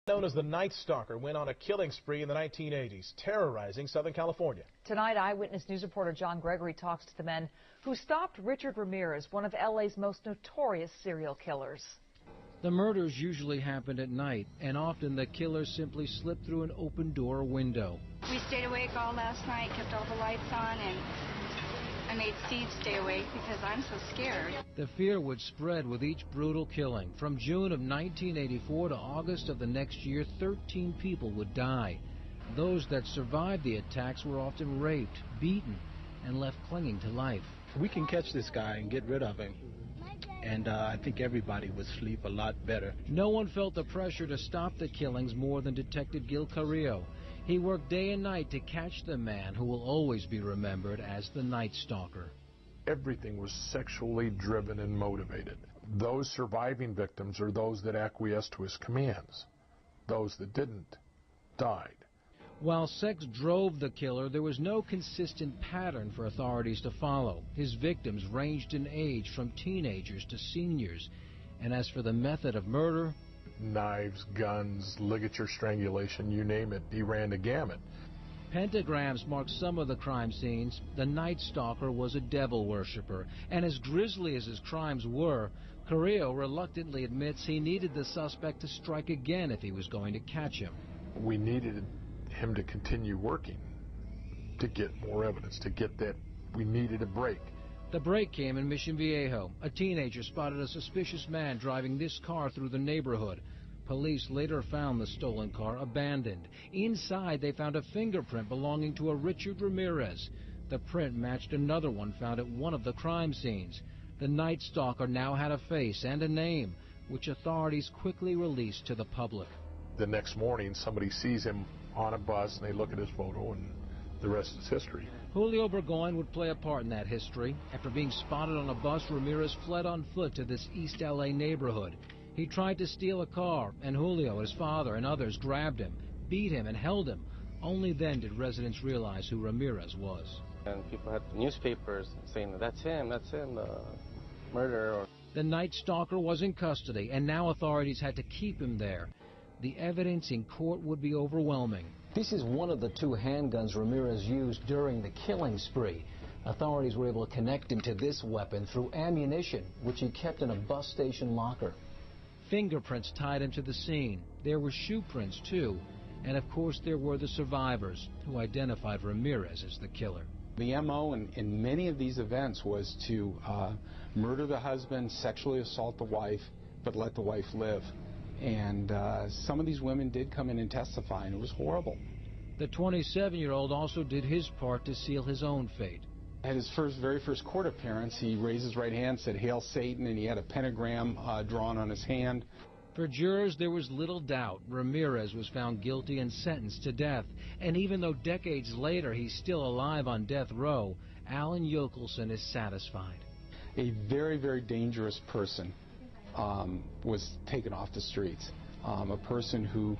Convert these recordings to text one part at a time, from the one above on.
Known as the Night Stalker, went on a killing spree in the 1980s, terrorizing Southern California. Tonight, Eyewitness News reporter John Gregory talks to the men who stopped Richard Ramirez, one of LA's most notorious serial killers. The murders usually happened at night, and often the killers simply slipped through an open door or window. We stayed awake all last night, kept all the lights on, and I made Steve stay awake because I'm so scared. The fear would spread with each brutal killing. From June of 1984 to August of the next year, 13 people would die. Those that survived the attacks were often raped, beaten, and left clinging to life. We can catch this guy and get rid of him, and I think everybody would sleep a lot better. No one felt the pressure to stop the killings more than Detective Gil Carrillo. He worked day and night to catch the man who will always be remembered as the Night Stalker. Everything was sexually driven and motivated. Those surviving victims are those that acquiesced to his commands. Those that didn't died. While sex drove the killer, there was no consistent pattern for authorities to follow. His victims ranged in age from teenagers to seniors. And as for the method of murder, knives, guns, ligature strangulation, you name it, he ran the gamut. Pentagrams marked some of the crime scenes. The Night Stalker was a devil worshiper, and as grisly as his crimes were, Carrillo reluctantly admits he needed the suspect to strike again if he was going to catch him. We needed him to continue working, to get more evidence, to get that. We needed a break. The break came in Mission Viejo. A teenager spotted a suspicious man driving this car through the neighborhood. Police later found the stolen car abandoned. Inside, they found a fingerprint belonging to a Richard Ramirez. The print matched another one found at one of the crime scenes. The Night Stalker now had a face and a name, which authorities quickly released to the public. The next morning, somebody sees him on a bus, and they look at his photo, and the rest is history. Julio Burgoyne would play a part in that history. After being spotted on a bus, Ramirez fled on foot to this East LA neighborhood. He tried to steal a car, and Julio, his father, and others grabbed him, beat him, and held him. Only then did residents realize who Ramirez was. And people had newspapers saying, that's him, the murderer. The Night Stalker was in custody, and now authorities had to keep him there. The evidence in court would be overwhelming. This is one of the two handguns Ramirez used during the killing spree. Authorities were able to connect him to this weapon through ammunition, which he kept in a bus station locker. Fingerprints tied him to the scene. There were shoe prints, too. And, of course, there were the survivors, who identified Ramirez as the killer. The M.O. in many of these events was to murder the husband, sexually assault the wife, but let the wife live. And some of these women did come in and testify, and it was horrible. The 27-year-old also did his part to seal his own fate. At his very first court appearance, he raised his right hand, said, "Hail Satan," and he had a pentagram drawn on his hand. For jurors, there was little doubt. Ramirez was found guilty and sentenced to death. And even though decades later he's still alive on death row, Alan Yokelson is satisfied. A very, very dangerous person was taken off the streets. A person who,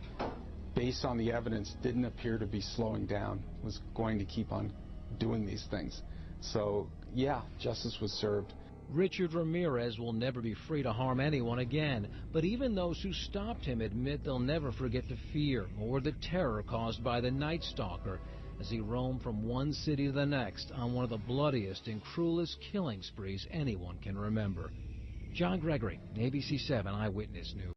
based on the evidence, didn't appear to be slowing down, was going to keep on doing these things. So, yeah, justice was served. Richard Ramirez will never be free to harm anyone again, but even those who stopped him admit they'll never forget the fear or the terror caused by the Night Stalker as he roamed from one city to the next on one of the bloodiest and cruelest killing sprees anyone can remember. John Gregory, ABC 7 Eyewitness News.